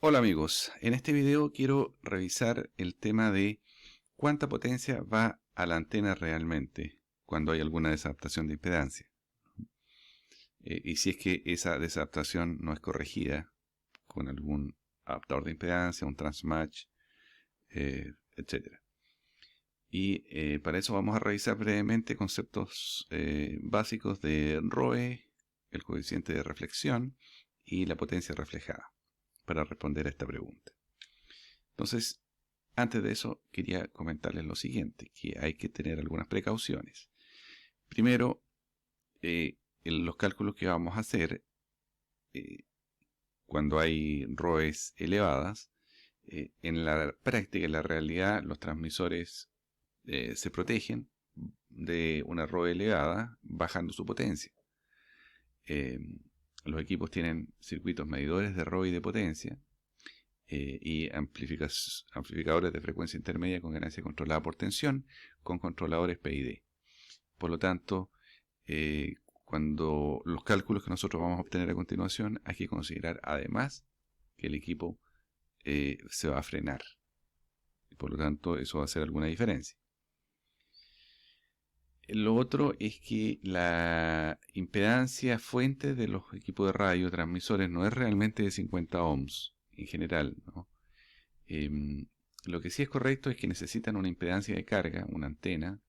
Hola amigos, en este video quiero revisar el tema de cuánta potencia va a la antena realmente cuando hay alguna desadaptación de impedancia. Y si es que esa desadaptación no es corregida con algún adaptador de impedancia, un transmatch, etc. Y para eso vamos a revisar brevemente conceptos básicos de ROE, el coeficiente de reflexión y la potencia reflejada para responder a esta pregunta. Entonces, antes de eso, quería comentarles lo siguiente, que hay que tener algunas precauciones. Primero, en los cálculos que vamos a hacer, cuando hay ROEs elevadas, en la práctica, en la realidad, los transmisores se protegen de una ROE elevada bajando su potencia. Los equipos tienen circuitos medidores de ROE y de potencia, y amplificadores de frecuencia intermedia con ganancia controlada por tensión, con controladores PID. Por lo tanto, cuando los cálculos que nosotros vamos a obtener a continuación, hay que considerar además que el equipo se va a frenar. Y por lo tanto, eso va a hacer alguna diferencia. Lo otro es que la impedancia fuente de los equipos de radio transmisores no es realmente de 50 ohms en general, ¿no? Lo que sí es correcto es que necesitan una impedancia de carga, una antena,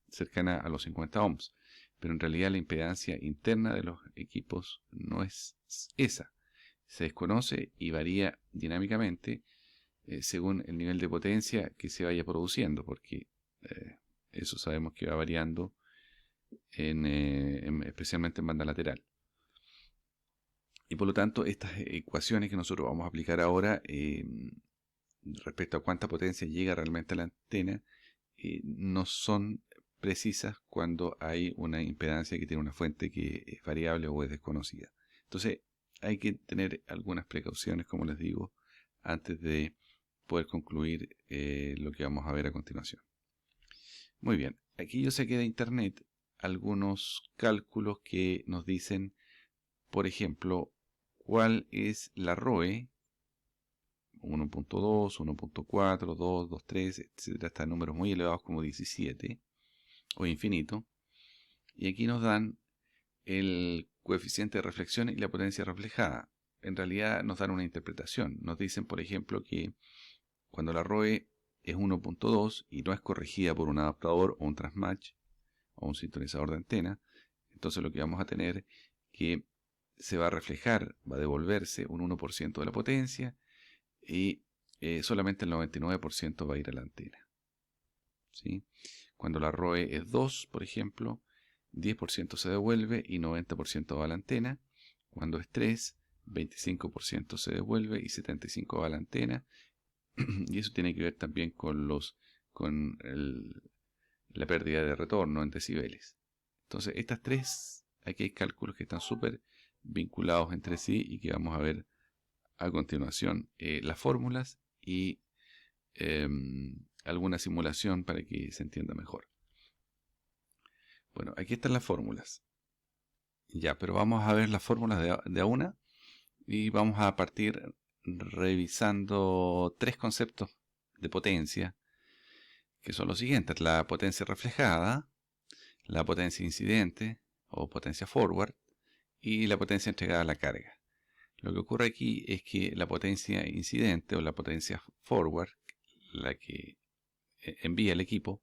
cercana a los 50 ohms. Pero en realidad la impedancia interna de los equipos no es esa. Se desconoce y varía dinámicamente según el nivel de potencia que se vaya produciendo, porque eso sabemos que va variando especialmente en banda lateral. Y por lo tanto, estas ecuaciones que nosotros vamos a aplicar ahora respecto a cuánta potencia llega realmente a la antena, no son precisas cuando hay una impedancia que tiene una fuente que es variable o es desconocida. Entonces, hay que tener algunas precauciones, como les digo, antes de poder concluir lo que vamos a ver a continuación. Muy bien, aquí yo saqué de internet algunos cálculos que nos dicen, por ejemplo, cuál es la ROE 1.2, 1.4, 2, 2.3, etcétera, hasta números muy elevados como 17 o infinito. Y aquí nos dan el coeficiente de reflexión y la potencia reflejada. En realidad nos dan una interpretación. Nos dicen, por ejemplo, que cuando la ROE es 1.2 y no es corregida por un adaptador o un transmatch o un sintonizador de antena, entonces lo que vamos a tener que se va a reflejar, va a devolverse un 1% de la potencia y solamente el 99% va a ir a la antena. ¿Sí? Cuando la ROE es 2, por ejemplo, 10% se devuelve y 90% va a la antena. Cuando es 3, 25% se devuelve y 75% va a la antena. Y eso tiene que ver también con la pérdida de retorno en decibeles. Entonces, estas tres, aquí hay cálculos que están súper vinculados entre sí y que vamos a ver a continuación. Las fórmulas y alguna simulación para que se entienda mejor. Bueno, aquí están las fórmulas. Ya, pero vamos a ver las fórmulas de a una y vamos a partir revisando tres conceptos de potencia, que son los siguientes: la potencia reflejada, la potencia incidente o potencia forward y la potencia entregada a la carga. Lo que ocurre aquí es que la potencia incidente o la potencia forward, la que envía el equipo,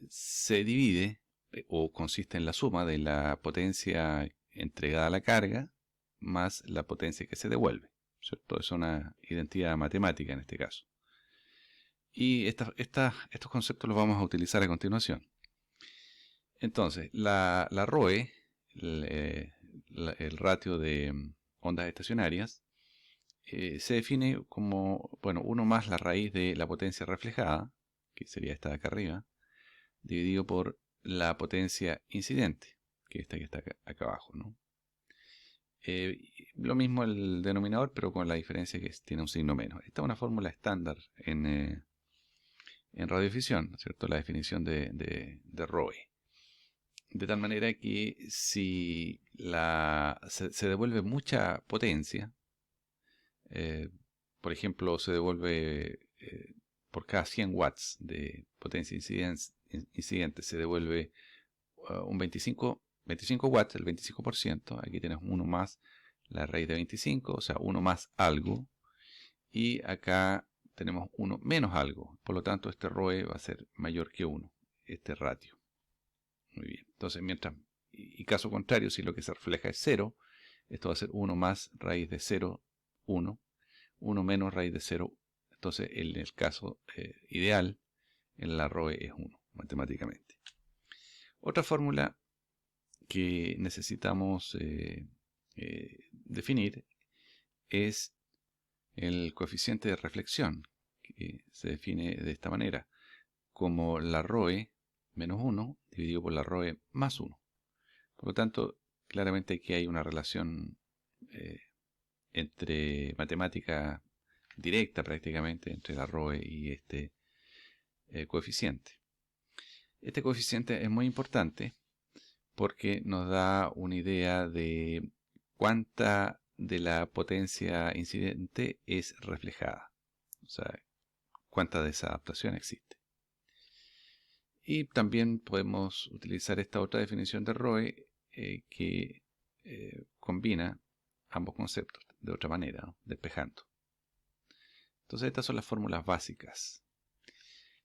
se divide o consiste en la suma de la potencia entregada a la carga más la potencia que se devuelve, ¿cierto? Es una identidad matemática en este caso. Y estos conceptos los vamos a utilizar a continuación. Entonces, la ROE, el ratio de ondas estacionarias, se define como, bueno, 1 más la raíz de la potencia reflejada, que sería esta de acá arriba, dividido por la potencia incidente, que es esta que está acá abajo, ¿no? Lo mismo el denominador, pero con la diferencia que tiene un signo menos. Esta es una fórmula estándar en radiofisión, ¿cierto? La definición de ROE. De tal manera que si se devuelve mucha potencia, por ejemplo, se devuelve por cada 100 watts de potencia incidente, se devuelve un 25 watts, el 25%. Aquí tienes 1 más la raíz de 25, o sea, 1 más algo. Y acá tenemos 1 menos algo. Por lo tanto, este ROE va a ser mayor que 1, este ratio. Muy bien. Entonces, y caso contrario, si lo que se refleja es 0, esto va a ser 1 más raíz de 0, 1. 1 menos raíz de 0. Entonces, en el caso ideal, la ROE es 1, matemáticamente. Otra fórmula que necesitamos definir es el coeficiente de reflexión, que se define de esta manera, como la ROE menos 1 dividido por la ROE más 1. Por lo tanto, claramente aquí hay una relación entre matemática directa prácticamente entre la ROE y este coeficiente. Este coeficiente es muy importante porque nos da una idea de cuánta de la potencia incidente es reflejada, o sea, cuánta desadaptación existe. Y también podemos utilizar esta otra definición de ROE que combina ambos conceptos de otra manera, ¿no? Despejando. Entonces estas son las fórmulas básicas.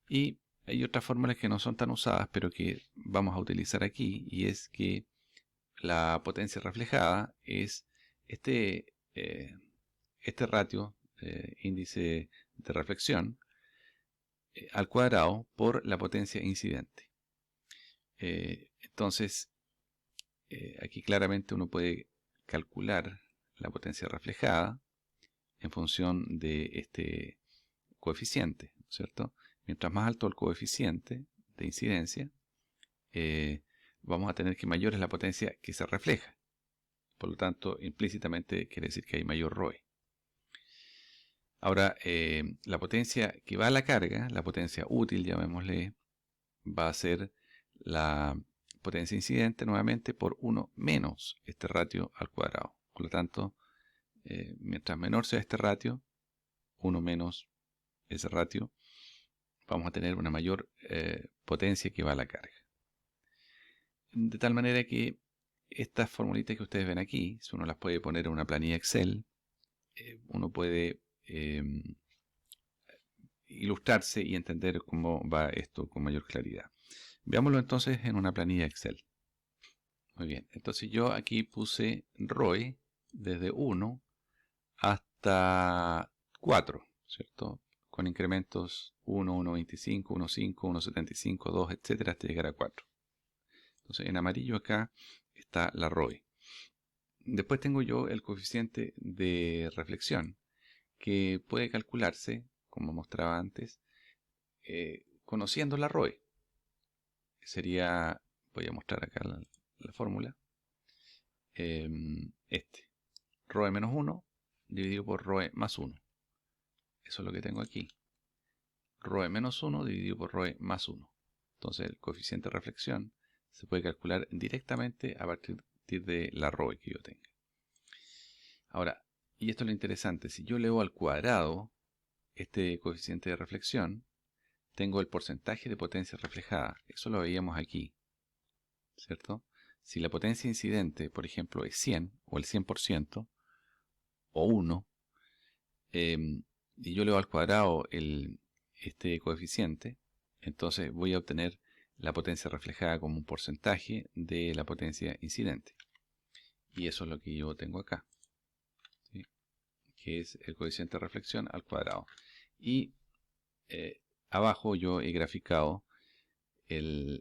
Y hay otras fórmulas que no son tan usadas, pero que vamos a utilizar aquí, y es que la potencia reflejada es este ratio, índice de reflexión, al cuadrado por la potencia incidente. Entonces, aquí claramente uno puede calcular la potencia reflejada en función de este coeficiente, ¿cierto? Mientras más alto el coeficiente de incidencia, vamos a tener que mayor es la potencia que se refleja. Por lo tanto, implícitamente quiere decir que hay mayor ROE. Ahora, la potencia que va a la carga, la potencia útil, llamémosle, va a ser la potencia incidente nuevamente por 1 menos este ratio al cuadrado. Por lo tanto, mientras menor sea este ratio, 1 menos ese ratio, vamos a tener una mayor potencia que va a la carga. De tal manera que estas formulitas que ustedes ven aquí, si uno las puede poner en una planilla Excel, uno puede ilustrarse y entender cómo va esto con mayor claridad. Veámoslo entonces en una planilla Excel. Muy bien, entonces yo aquí puse ROE desde 1 hasta 4, ¿cierto? Con incrementos 1, 1.25, 1.5, 1.75, 2, etcétera, hasta llegar a 4. Entonces en amarillo acá está la ROE. Después tengo yo el coeficiente de reflexión, que puede calcularse, como mostraba antes, conociendo la ROE. Sería, voy a mostrar acá la fórmula, ROE menos 1 dividido por ROE más 1. Eso es lo que tengo aquí. ROE menos 1 dividido por ROE más 1. Entonces el coeficiente de reflexión se puede calcular directamente a partir de la ROE que yo tenga. Ahora, y esto es lo interesante, si yo elevo al cuadrado este coeficiente de reflexión, tengo el porcentaje de potencia reflejada. Eso lo veíamos aquí, ¿cierto? Si la potencia incidente, por ejemplo, es 100 o el 100% o 1, y yo elevo al cuadrado este coeficiente, entonces voy a obtener la potencia reflejada como un porcentaje de la potencia incidente. Y eso es lo que yo tengo acá, ¿sí? Que es el coeficiente de reflexión al cuadrado. Y abajo yo he graficado la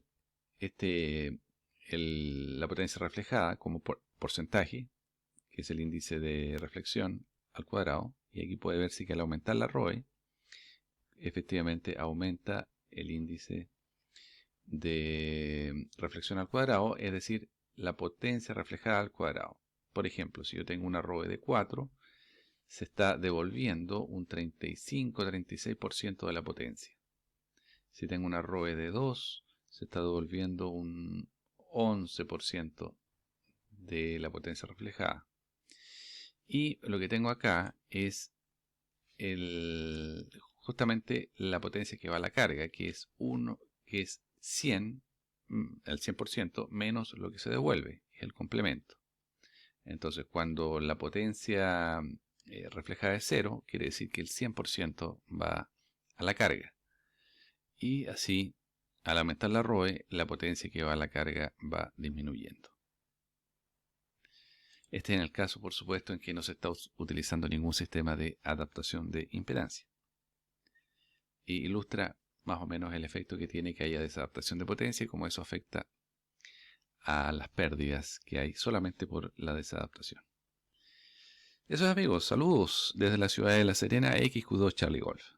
potencia reflejada como porcentaje, que es el índice de reflexión al cuadrado. Y aquí puede ver si que al aumentar la ROE, efectivamente aumenta el índice de reflexión al cuadrado, es decir, la potencia reflejada al cuadrado. Por ejemplo, si yo tengo una ROE de 4, se está devolviendo un 35-36% de la potencia. Si tengo una ROE de 2, se está devolviendo un 11% de la potencia reflejada. Y lo que tengo acá es justamente la potencia que va a la carga, que es 100, el 100% menos lo que se devuelve, es el complemento. Entonces, cuando la potencia reflejada es 0, quiere decir que el 100% va a la carga. Y así, al aumentar la ROE, la potencia que va a la carga va disminuyendo. Este es en el caso, por supuesto, en que no se está utilizando ningún sistema de adaptación de impedancia. Y ilustra más o menos el efecto que tiene que haya desadaptación de potencia y cómo eso afecta a las pérdidas que hay solamente por la desadaptación. Eso es, amigos, saludos desde la ciudad de La Serena, XQ2 Charlie Golf.